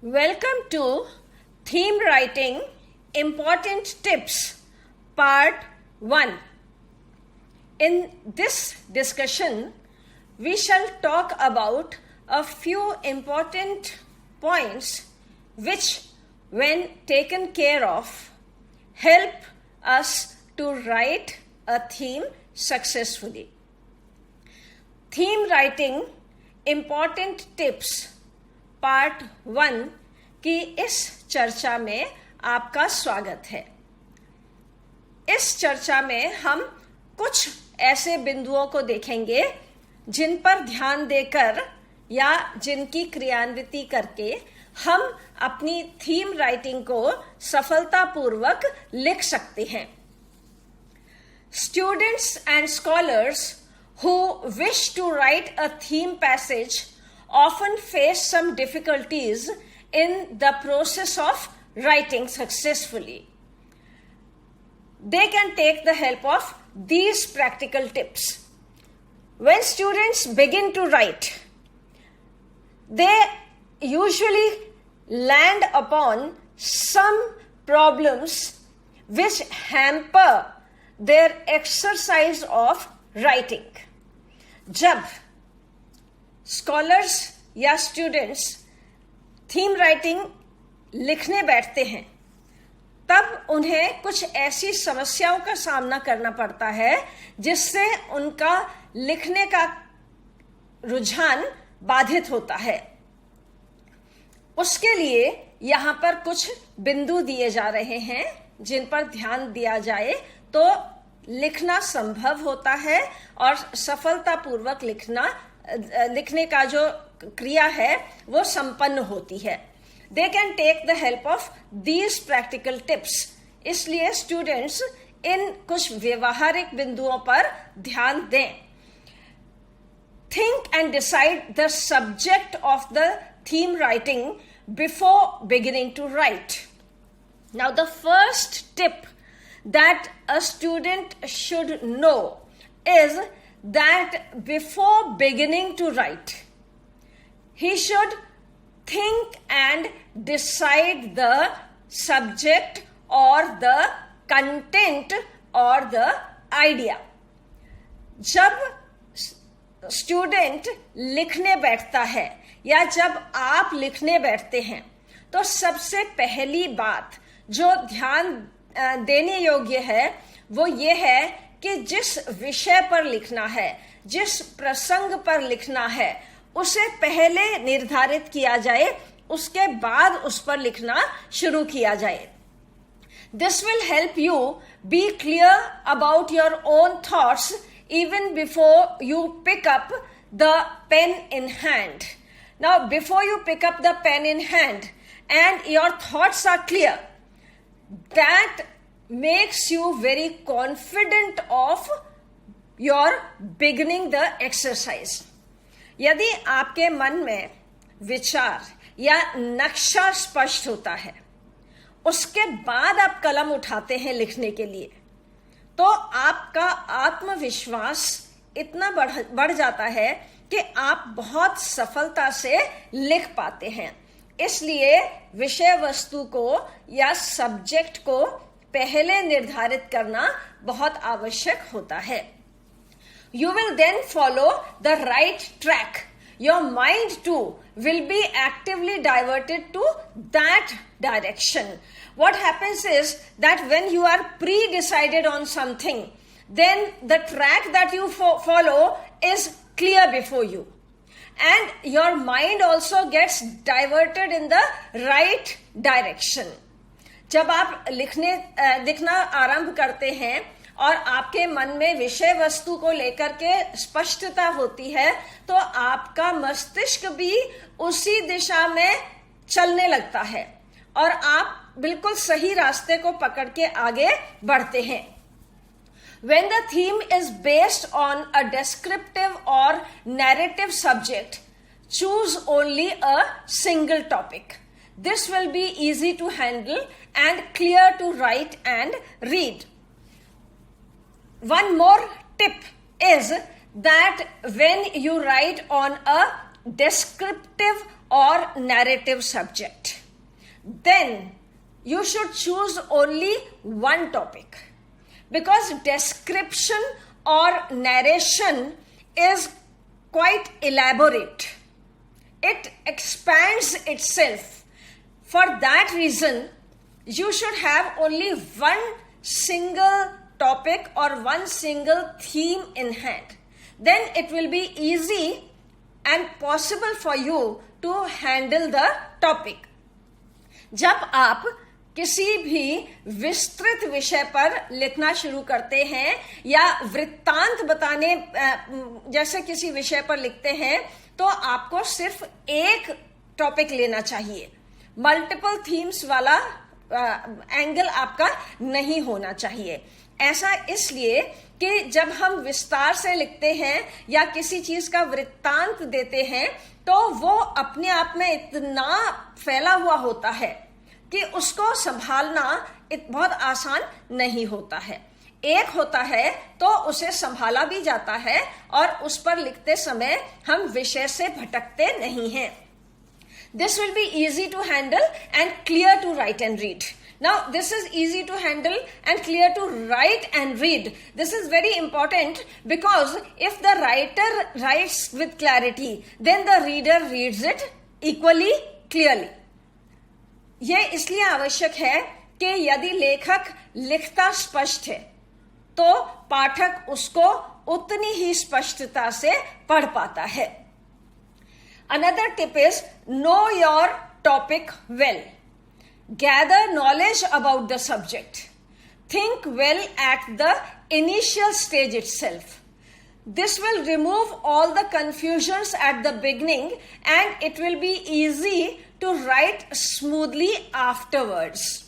Welcome to Theme Writing Important Tips Part 1. In this discussion, we shall talk about a few important points which, when taken care of, help us to write a theme successfully. Theme Writing Important Tips part 1 की इस चर्चा में आपका स्वागत है। इस चर्चा में हम कुछ ऐसे बिंदुओं को देखेंगे जिन पर ध्यान देकर या जिनकी क्रियान्विति करके हम अपनी थीम राइटिंग को सफलतापूर्वक लिख सकते हैं। Students and scholars who wish to write a theme passage often face some difficulties in the process of writing successfully. They can take the help of these practical tips. When students begin to write, they usually land upon some problems which hamper their exercise of writing. जब scholars या students theme writing लिखने बैठते हैं तब उन्हें कुछ ऐसी समस्याओं का सामना करना पड़ता है जिससे उनका लिखने का रुझान बाधित होता है। उसके लिए यहाँ पर कुछ बिंदु दिए जा रहे हैं जिन पर ध्यान दिया जाए तो लिखना संभव होता है और सफलतापूर्वक लिखने का जो क्रिया है वो संपन्न होती है। They can take the help of these practical tips. इसलिए स्टूडेंट्स इन कुछ व्यवहारिक बिंदुओं पर ध्यान दें। Think and decide the subject of the theme writing before beginning to write. Now the first tip that a student should know is that before beginning to write, he should think and decide the subject or the content or the idea. जब student लिखने बैठता है या जब आप लिखने बैठते हैं तो सबसे पहली बात जो ध्यान देने योग्य है वो ये है कि जिस विषय पर लिखना है, जिस प्रसंग पर लिखना है, उसे पहले निर्धारित किया जाए, उसके बाद उस पर लिखना शुरू किया जाए। This will help you be clear about your own thoughts even before you pick up the pen in hand. Now, before you pick up the pen in hand and your thoughts are clear, that makes you very confident of your beginning the exercise. यदि आपके मन में विचार या नक्शा स्पष्ट होता है, उसके बाद आप कलम उठाते हैं लिखने के लिए, तो आपका आत्मविश्वास इतना बढ़ जाता है कि आप बहुत सफलता से लिख पाते हैं। इसलिए विषय वस्तु को या सब्जेक्ट को पहले निर्धारित करना बहुत आवश्यक होता है। You will then follow the right track. Your mind too will be actively diverted to that direction. What happens is that when you are pre-decided on something, then the track that you follow is clear before you. And your mind also gets diverted in the right direction. जब आप लिखना आरंभ करते हैं और आपके मन में विषय वस्तु को लेकर के स्पष्टता होती है तो आपका मस्तिष्क भी उसी दिशा में चलने लगता है और आप बिल्कुल सही रास्ते को पकड़ के आगे बढ़ते हैं। When the theme is based on a descriptive or narrative subject, choose only a single topic. This will be easy to handle and clear to write and read. One more tip is that when you write on a descriptive or narrative subject, then you should choose only one topic, because description or narration is quite elaborate. It expands itself. For that reason, you should have only one single topic or one single theme in hand. Then it will be easy and possible for you to handle the topic. जब आप किसी भी विस्तृत विषय पर लिखना शुरू करते हैं या वृत्तांत बताने जैसे किसी विषय पर लिखते हैं, तो आपको सिर्फ एक टॉपिक लेना चाहिए. मल्टीपल थीम्स वाला एंगल आपका नहीं होना चाहिए. ऐसा इसलिए कि जब हम विस्तार से लिखते हैं या किसी चीज का वृत्तांत देते हैं, तो वो अपने आप में इतना फैला हुआ होता है कि उसको संभालना बहुत आसान नहीं होता है. एक होता है तो उसे संभाला भी जाता है और उस पर लिखते समय हम विषय से भटकते नहीं हैं. This will be easy to handle and clear to write and read. Now, this is easy to handle and clear to write and read. This is very important, because if the writer writes with clarity, then the reader reads it equally clearly. यह इसलिए आवश्यक है कि यदि लेखक लिखता स्पष्ट है, तो पाठक उसको उतनी ही स्पष्टता से पढ़ पाता है. Another tip is know your topic well. Gather knowledge about the subject. Think well at the initial stage itself. This will remove all the confusions at the beginning, and it will be easy to write smoothly afterwards.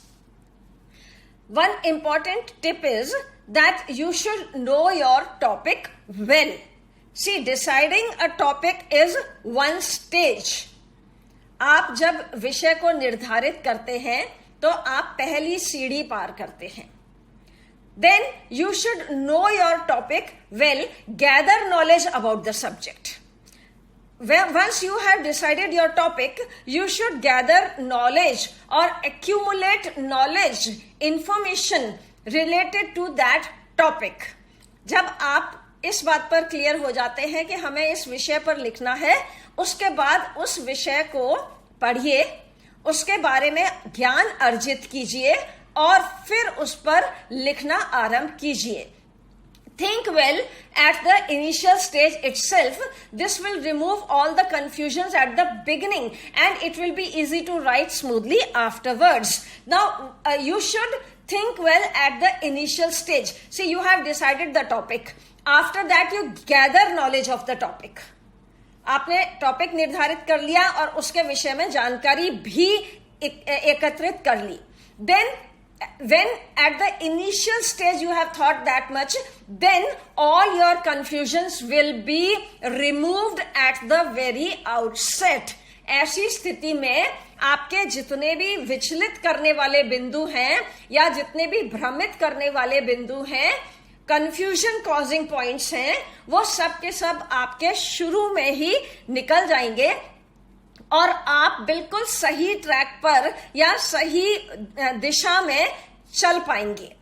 One important tip is that you should know your topic well. See, deciding a topic is one stage. आप जब विषय को निर्धारित करते हैं तो आप पहली सीढ़ी पार करते हैं. Then you should know your topic well, gather knowledge about the subject. Once you have decided your topic, you should gather knowledge or accumulate knowledge, information related to that topic. जब आप इस बात पर क्लियर हो जाते हैं कि हमें इस विषय पर लिखना है, उसके बाद उस विषय को पढ़िए, उसके बारे में ज्ञान अर्जित कीजिए और फिर उस पर लिखना आरंभ कीजिए. Think well at the initial stage itself. This will remove all the confusions at the beginning, and it will be easy to write smoothly afterwards. Now, you should think well at the initial stage. See, you have decided the topic. After that, you gather knowledge of the topic. आपने topic निर्धारित कर लिया और उसके विषय में जानकारी भी एकत्रित कर ली. Then, when at the initial stage you have thought that much, then all your confusions will be removed at the very outset. ऐसी स्थिति में आपके जितने भी विचलित करने वाले बिंदु हैं या जितने भी भ्रमित करने वाले बिंदु हैं, कंफ्यूजन कॉजिंग पॉइंट्स हैं, वो सब के सब आपके शुरू में ही निकल जाएंगे और आप बिल्कुल सही ट्रैक पर या सही दिशा में चल पाएंगे.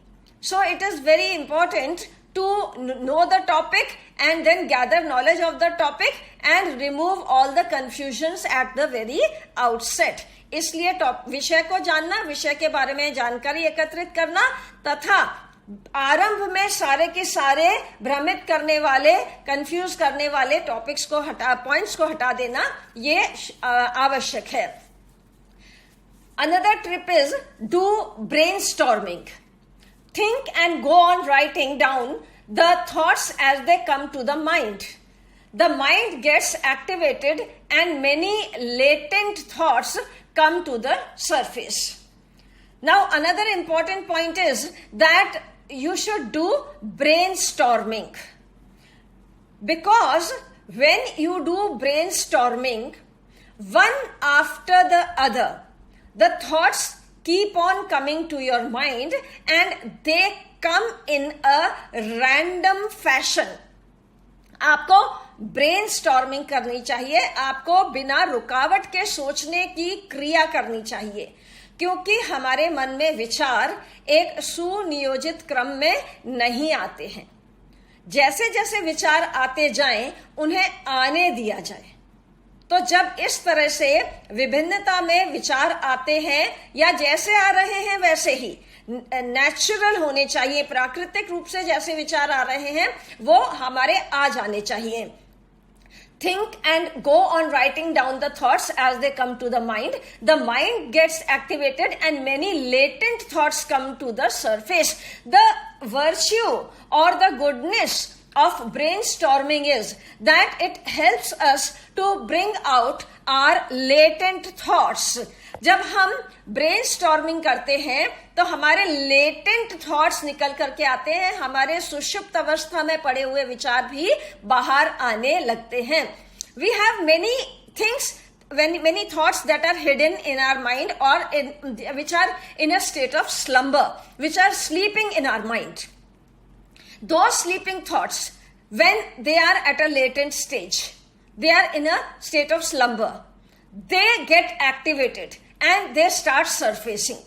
So it is very important to know the topic and then gather knowledge of the topic and remove all the confusions at the very outset. इसलिए विषय को जानना, विषय के बारे में जानकारी एकत्रित करना तथा आरंभ में सारे के सारे भ्रमित करने वाले, कंफ्यूज करने वाले टॉपिक्स को पॉइंट्स को हटा देना, ये आवश्यक है. Another tip is do brainstorming. Think and go on writing down the thoughts as they come to the mind. The mind gets activated and many latent thoughts come to the surface. Now, another important point is that you should do brainstorming. Because when you do brainstorming, one after the other, the thoughts keep on coming to your mind and they come in a random fashion. आपको brainstorming करनी चाहिए, आपको बिना रुकावट के सोचने की क्रिया करनी चाहिए. क्योंकि हमारे मन में विचार एक सुनियोजित क्रम में नहीं आते हैं। जैसे जैसे विचार आते जाएं, उन्हें आने दिया जाए। तो जब इस तरह से विभिन्नता में विचार आते हैं, या जैसे आ रहे हैं वैसे ही नेचुरल होने चाहिए, प्राकृतिक रूप से जैसे विचार आ रहे हैं वो हमारे आ जाने चाहिए। Think and go on writing down the thoughts as they come to the mind. The mind gets activated and many latent thoughts come to the surface. The virtue or the goodness of brainstorming is that it helps us to bring out our latent thoughts. जब हम brainstorming करते हैं तो हमारे latent thoughts निकल करके आते हैं, हमारे सुषुप्त अवस्था में पड़े हुए विचार भी बाहर आने लगते हैं। We have many things, many thoughts that are hidden in our mind or which are in a state of slumber, which are sleeping in our mind. Those sleeping thoughts, when they are at a latent stage, they are in a state of slumber, they get activated and they start surfacing.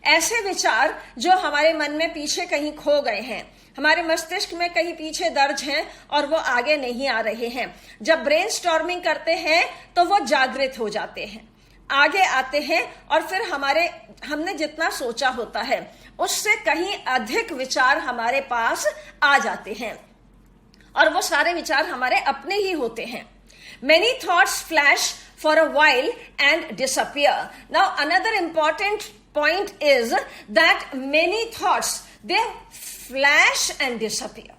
ऐसे विचार जो हमारे मन में पीछे कहीं खो गए हैं, हमारे मस्तिष्क में कहीं पीछे दर्ज हैं और वो आगे नहीं आ रहे हैं, जब ब्रेनस्टॉर्मिंग करते हैं तो वो जागृत हो जाते हैं, आगे आते हैं और फिर हमने जितना सोचा होता है उससे कहीं अधिक विचार हमारे पास आ जाते हैं और वो सारे विचार हमारे अपने ही होते हैं। Many thoughts flash for a while and disappear. Now another important point is that many thoughts, they flash and disappear.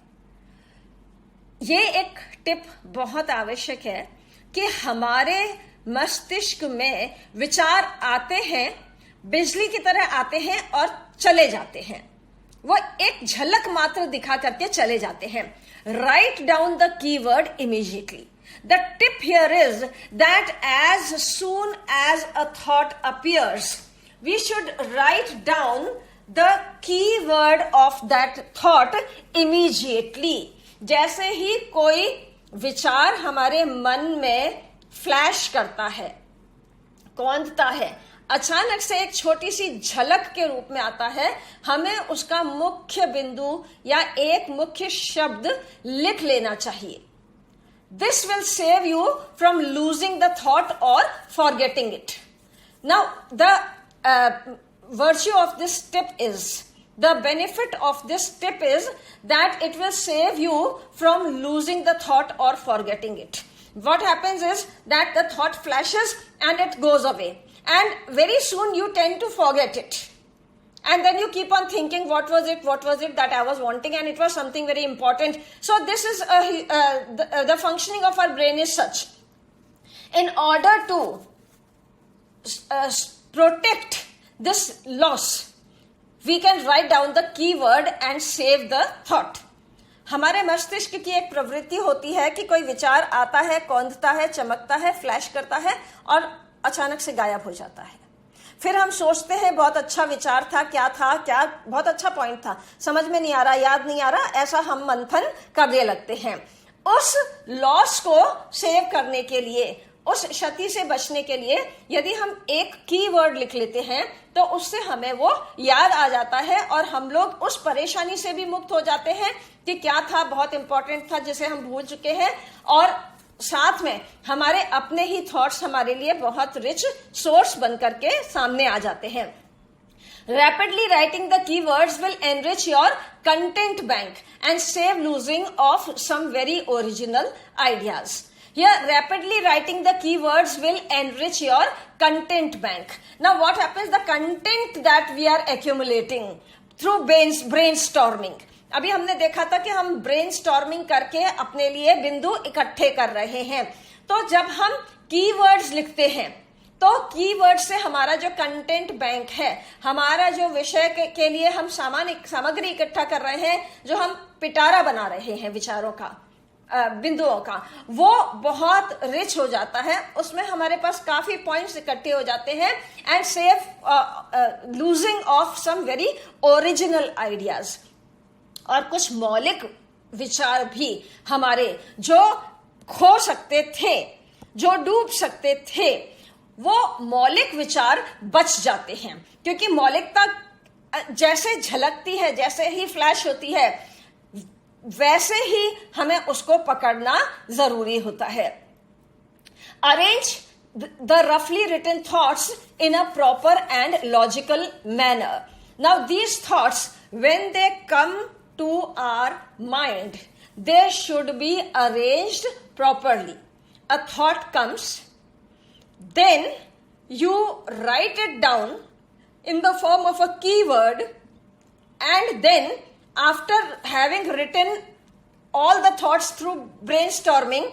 ये एक टिप बहुत आवश्यक है कि हमारे मस्तिष्क में विचार आते हैं, बिजली की तरह आते हैं और चले जाते हैं, वो एक झलक मात्र दिखा करके चले जाते हैं। Write down the keyword immediately. The tip here is that as soon as a thought appears, we should write down the keyword of that thought immediately. जैसे ही कोई विचार हमारे मन में फ्लैश करता है, कौंधता है, अचानक से एक छोटी सी झलक के रूप में आता है, हमें उसका मुख्य बिंदु या एक मुख्य शब्द लिख लेना चाहिए। This will save you from losing the thought or forgetting it. Now, the virtue of this tip is, the benefit of this tip is that it will save you from losing the thought or forgetting it. What happens is that the thought flashes and it goes away. And very soon you tend to forget it. And then you keep on thinking, what was it that I was wanting, and it was something very important. So this is the functioning of our brain is such. In order to protect this loss, we can write down the keyword and save the thought. हमारे मस्तिष्क की एक प्रवृत्ति होती है कि कोई विचार आता है, कौंधता है, चमकता है, फ्लैश करता है और अचानक से गायब हो जाता है। फिर हम सोचते हैं बहुत अच्छा विचार था, क्या बहुत अच्छा पॉइंट था, समझ में नहीं आ रहा, याद नहीं आ रहा, ऐसा हम मंथन करने लगते हैं। उस लॉस को सेव करने के लिए, उस क्षति से बचने के लिए यदि हम एक कीवर्ड लिख लेते हैं तो उससे हमें वो याद आ जाता है और हम लोग उस परेशानी से भी मुक्त हो जाते हैं कि क्या था, बहुत इंपॉर्टेंट था जिसे हम भूल चुके हैं, और साथ में हमारे अपने ही थॉट्स हमारे लिए बहुत रिच सोर्स बन करके सामने आ जाते हैं। Rapidly writing the keywords will enrich your content bank and save losing of some very original ideas. Here, rapidly writing the keywords will enrich your content bank. Now, what happens? The content that we are accumulating through brainstorming. अभी हमने देखा था कि हम brainstorming करके अपने लिए बिंदु इकट्ठे कर रहे हैं। तो जब हम कीवर्ड्स लिखते हैं तो कीवर्ड से हमारा जो कंटेंट बैंक है, हमारा जो विषय के लिए हम सामग्री इकट्ठा कर रहे हैं, जो हम पिटारा बना रहे हैं विचारों का, बिंदुओं का, वो बहुत रिच हो जाता है। उसमें हमारे पास काफी पॉइंट्स इकट्ठे हो जाते हैं and save losing of some very original ideas. और कुछ मौलिक विचार भी हमारे जो खो सकते थे, जो डूब सकते थे, वो मौलिक विचार बच जाते हैं, क्योंकि मौलिकता जैसे झलकती है, जैसे ही फ्लैश होती है, वैसे ही हमें उसको पकड़ना जरूरी होता है. Arrange the roughly written thoughts in a proper and logical manner. Now these thoughts, when they come to our mind, they should be arranged properly. A thought comes, then you write it down in the form of a keyword, and then after having written all the thoughts through brainstorming,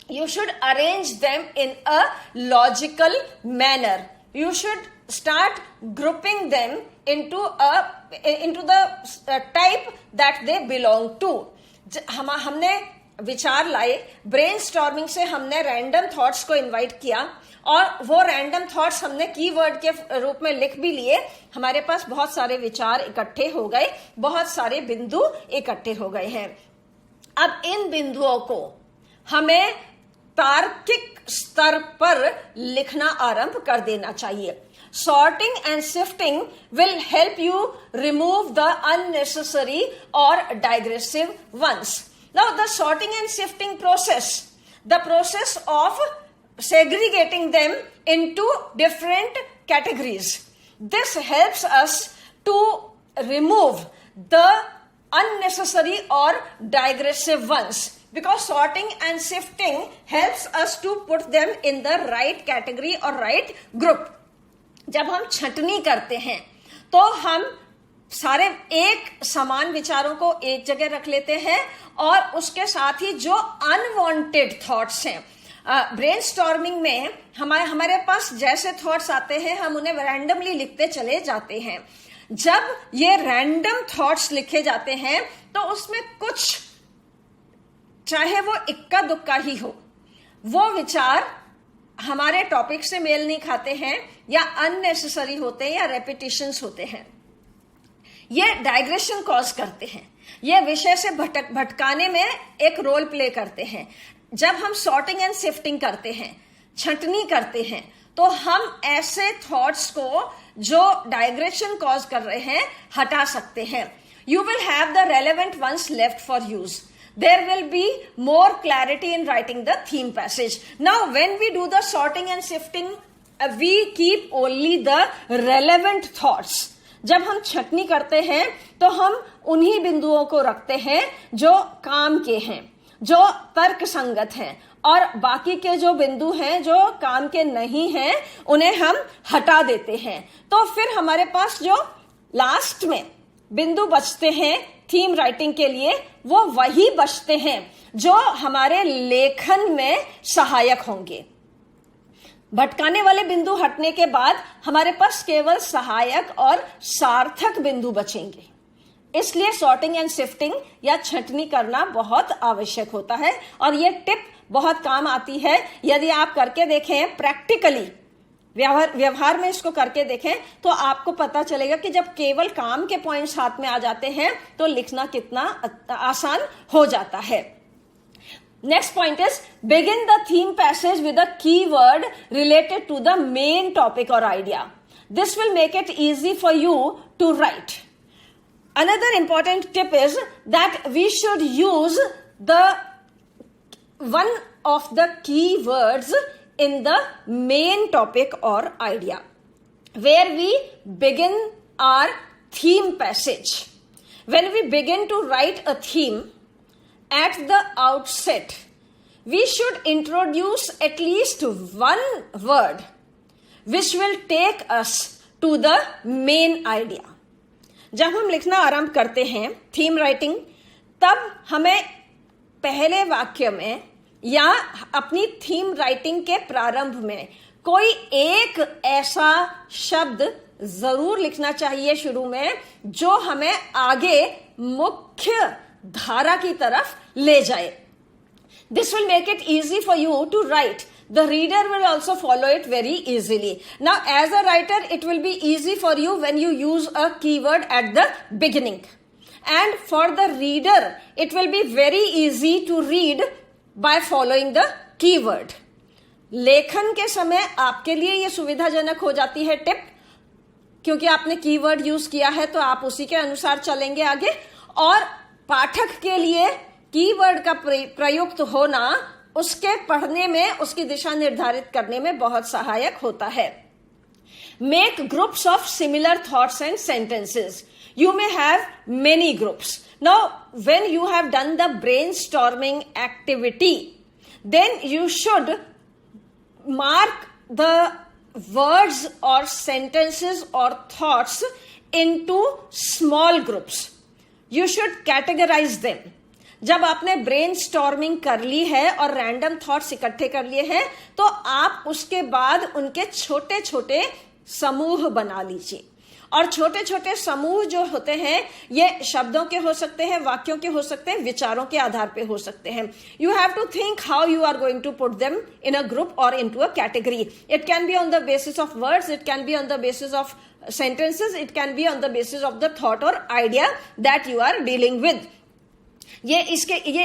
you should arrange them in a logical manner. You should start grouping them into the type that they belong to. हमने विचार लाए, brainstorming से हमने random thoughts को invite किया, और वो random thoughts हमने कीवर्ड के रूप में लिख भी लिए. हमारे पास बहुत सारे विचार इकट्ठे हो गए, बहुत सारे बिंदु इकट्ठे हो गए हैं. अब इन बिंदुओं को हमें तार्किक स्तर पर लिखना आरंभ कर देना चाहिए. Sorting and sifting will help you remove the unnecessary or digressive ones. Now the sorting and sifting process, the process of segregating them into different categories, this helps us to remove the unnecessary or digressive ones. Because sorting and sifting helps us to put them in the right category or right group. जब हम छंटनी करते हैं तो हम सारे एक समान विचारों को एक जगह रख लेते हैं, और उसके साथ ही जो अनवांटेड थॉट्स हैं, ब्रेनस्टॉर्मिंग में हमारे पास जैसे थॉट्स आते हैं हम उन्हें रैंडमली लिखते चले जाते हैं. जब ये रैंडम थॉट्स लिखे जाते हैं तो उसमें कुछ, चाहे वो इक्का दुक्का ही हो, वो विचार हमारे टॉपिक से मेल नहीं खाते हैं, या अननेसेसरी होते हैं, या रेपिटेशंस होते हैं. ये डाइग्रेशन कॉज करते हैं, ये विषय से भटकाने में एक रोल प्ले करते हैं. जब हम सॉर्टिंग एंड सिफ्टिंग करते हैं, छंटनी करते हैं, तो हम ऐसे थॉट्स को जो डाइग्रेशन कॉज कर रहे हैं हटा सकते हैं. You will have the relevant ones left for use. There will be more clarity in writing the theme passage. Now when we do the sorting and sifting, we keep only the relevant thoughts. जब हम छंटनी करते हैं तो हम उन्हीं बिंदुओं को रखते हैं जो काम के हैं, जो तर्क संगत हैं, और बाकी के जो बिंदु हैं जो काम के नहीं हैं उन्हें हम हटा देते हैं. तो फिर हमारे पास जो लास्ट में बिंदु बचते हैं थीम राइटिंग के लिए, वो वही बचते हैं जो हमारे लेखन में सहायक होंगे. भटकाने वाले बिंदु हटने के बाद हमारे पास केवल सहायक और सार्थक बिंदु बचेंगे. इसलिए सॉर्टिंग एंड सिफ्टिंग या छंटनी करना बहुत आवश्यक होता है, और ये टिप बहुत काम आती है. यदि आप करके देखें प्रैक्टिकली, व्यवहार में इसको करके देखें, तो आपको पता चलेगा कि जब केवल काम के पॉइंट्स हाथ में आ जाते हैं तो लिखना कितना आसान हो जाता है. Next point is begin the theme passage with a keyword related to the main topic और idea. This will make it easy for you to write. Another important tip is that we should use the one of the keywords in the main topic or idea, where we begin our theme passage. When we begin to write a theme, at the outset, we should introduce at least one word which will take us to the main idea. जब हम लिखना आरंभ करते हैं theme writing, तब हमें पहले वाक्य में या अपनी थीम राइटिंग के प्रारंभ में कोई एक ऐसा शब्द जरूर लिखना चाहिए शुरू में जो हमें आगे मुख्य धारा की तरफ ले जाए. This will make it easy for you to write. The reader will also follow it very easily. Now, as a writer, it will be easy for you when you use a keyword at the beginning. And for the reader, it will be very easy to read by following the keyword. लेखन के समय आपके लिए ये सुविधाजनक हो जाती है टिप, क्योंकि आपने कीवर्ड यूज किया है तो आप उसी के अनुसार चलेंगे आगे। और पाठक के लिए कीवर्ड का प्रयुक्त होना उसके पढ़ने में, उसकी दिशा निर्धारित करने में बहुत सहायक होता है। Make groups of similar thoughts and sentences. You may have many groups. Now, when you have done the brainstorming activity, then you should mark the words or sentences or thoughts into small groups. You should categorize them. जब आपने brainstorming कर ली है और random thoughts इकट्ठे कर लिए हैं, तो आप उसके बाद उनके छोटे छोटे समूह बना लीजिए। और छोटे छोटे समूह जो होते हैं ये शब्दों के हो सकते हैं, वाक्यों के हो सकते हैं, विचारों के आधार पे हो सकते हैं। You have to think how you are going to put them in a group और into a category. It can be on the basis of words, it can be on the basis of sentences, it can be on the basis of the thought or idea that you are dealing with. ये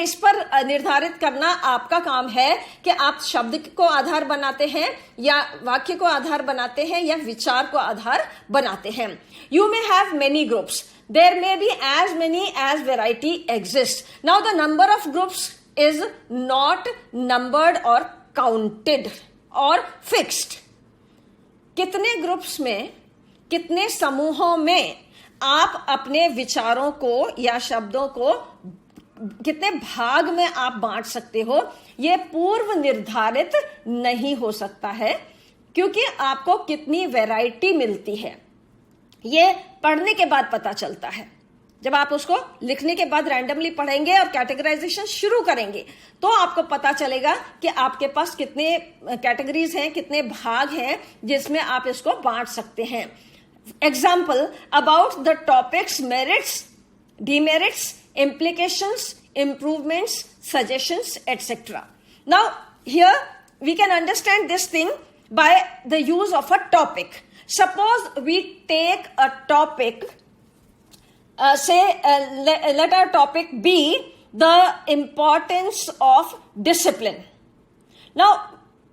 इस पर निर्धारित करना आपका काम है कि आप शब्द को आधार बनाते हैं या वाक्य को आधार बनाते हैं या विचार को आधार बनाते हैं। You may have many groups. There may be as many as variety exists. Now the number of groups is not numbered or counted or fixed. कितने ग्रुप्स में, कितने समूहों में आप अपने विचारों को या शब्दों को कितने भाग में आप बांट सकते हो, यह पूर्व निर्धारित नहीं हो सकता है, क्योंकि आपको कितनी वैरायटी मिलती है ये पढ़ने के बाद पता चलता है। जब आप उसको लिखने के बाद रैंडमली पढ़ेंगे और कैटेगराइजेशन शुरू करेंगे तो आपको पता चलेगा कि आपके पास कितने कैटेगरीज हैं, कितने भाग हैं जिसमें आप इसको बांट सकते हैं। Example about the topics merits, demerits, implications, improvements, suggestions, etc. Now, here we can understand this thing by the use of a topic. Suppose we take a topic, let our topic be the importance of discipline. Now,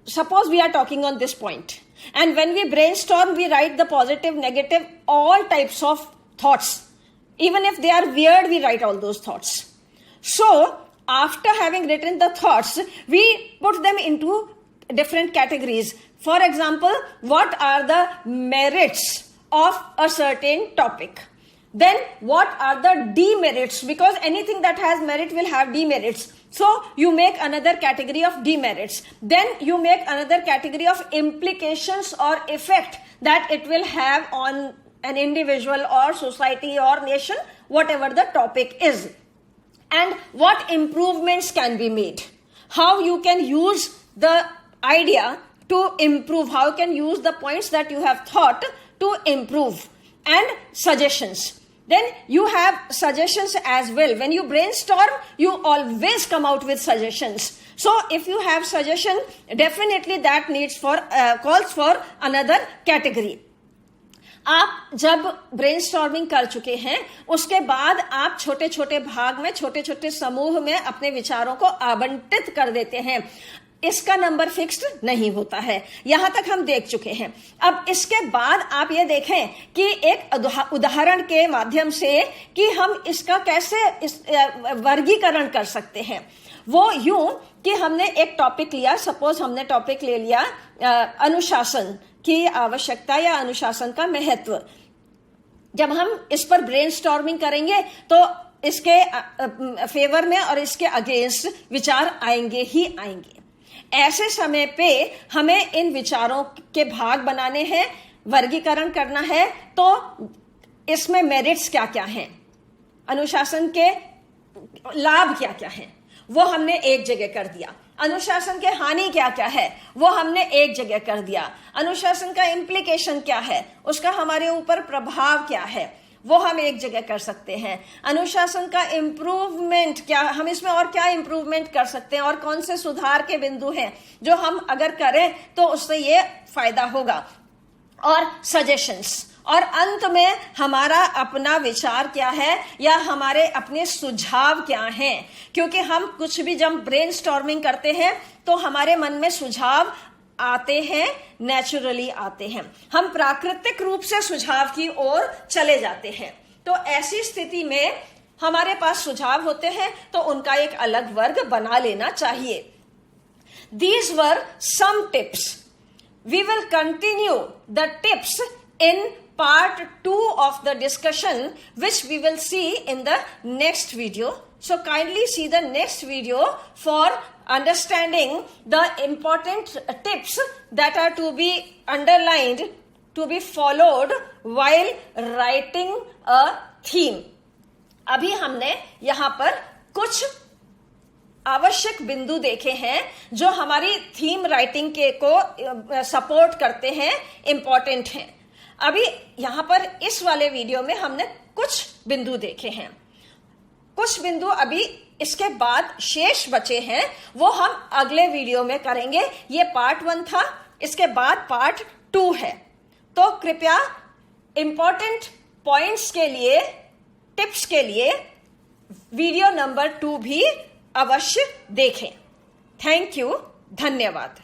suppose we are talking on this point, and when we brainstorm, we write the positive, negative, all types of thoughts. Even if they are weird, we write all those thoughts. So, after having written the thoughts, we put them into different categories. For example, what are the merits of a certain topic? Then, what are the demerits? Because anything that has merit will have demerits. So, you make another category of demerits. Then, you make another category of implications or effect that it will have on an individual or society or nation, whatever the topic is. And what improvements can be made. How you can use the idea to improve. How you can use the points that you have thought to improve. And suggestions. Then you have suggestions as well. When you brainstorm, you always come out with suggestions. So if you have suggestion, definitely that needs for calls for another category. आप जब brainstorming कर चुके हैं उसके बाद आप छोटे छोटे भाग में, छोटे छोटे समूह में अपने विचारों को आवंटित कर देते हैं। इसका नंबर फिक्स्ड नहीं होता है। यहां तक हम देख चुके हैं। अब इसके बाद आप ये देखें कि एक उदाहरण के माध्यम से कि हम इसका कैसे वर्गीकरण कर सकते हैं। वो यूं कि हमने एक टॉपिक लिया, सपोज हमने टॉपिक ले लिया अनुशासन की आवश्यकता या अनुशासन का महत्व। जब हम इस पर ब्रेनस्टॉर्मिंग करेंगे तो इसके फेवर में और इसके अगेंस्ट विचार आएंगे ही आएंगे। ऐसे समय पे हमें इन विचारों के भाग बनाने हैं, वर्गीकरण करना है। तो इसमें मेरिट्स क्या क्या हैं, अनुशासन के लाभ क्या क्या हैं, वो हमने एक जगह कर दिया। अनुशासन के हानि क्या क्या है, वो हमने एक जगह कर दिया। अनुशासन का इम्प्लीकेशन क्या है, उसका हमारे ऊपर प्रभाव क्या है, वो हम एक जगह कर सकते हैं। अनुशासन का इम्प्रूवमेंट क्या, हम इसमें और क्या इम्प्रूवमेंट कर सकते हैं और कौन से सुधार के बिंदु हैं जो हम अगर करें तो उससे ये फायदा होगा। और सजेशंस, और अंत में हमारा अपना विचार क्या है या हमारे अपने सुझाव क्या हैं। क्योंकि हम कुछ भी जब ब्रेनस्टॉर्मिंग करते हैं तो हमारे मन में सुझाव आते हैं, नेचुरली आते हैं। हम प्राकृतिक रूप से सुझाव की ओर चले जाते हैं। तो ऐसी स्थिति में हमारे पास सुझाव होते हैं तो उनका एक अलग वर्ग बना लेना चाहिए। These were some tips. We will continue the tips in part 2 of the discussion, which we will see in the next video. So kindly see the next video for understanding the important tips that are to be underlined, to be followed while writing a theme. अभी हमने यहां पर कुछ आवश्यक बिंदु देखे हैं जो हमारी थीम राइटिंग के को सपोर्ट करते हैं, इंपॉर्टेंट हैं। अभी यहां पर इस वाले वीडियो में हमने कुछ बिंदु देखे हैं। कुछ बिंदु अभी इसके बाद शेष बचे हैं, वो हम अगले वीडियो में करेंगे। ये पार्ट 1 था, इसके बाद पार्ट 2 है। तो कृपया इंपॉर्टेंट पॉइंट्स के लिए, टिप्स के लिए वीडियो नंबर 2 भी अवश्य देखें। थैंक यू, धन्यवाद।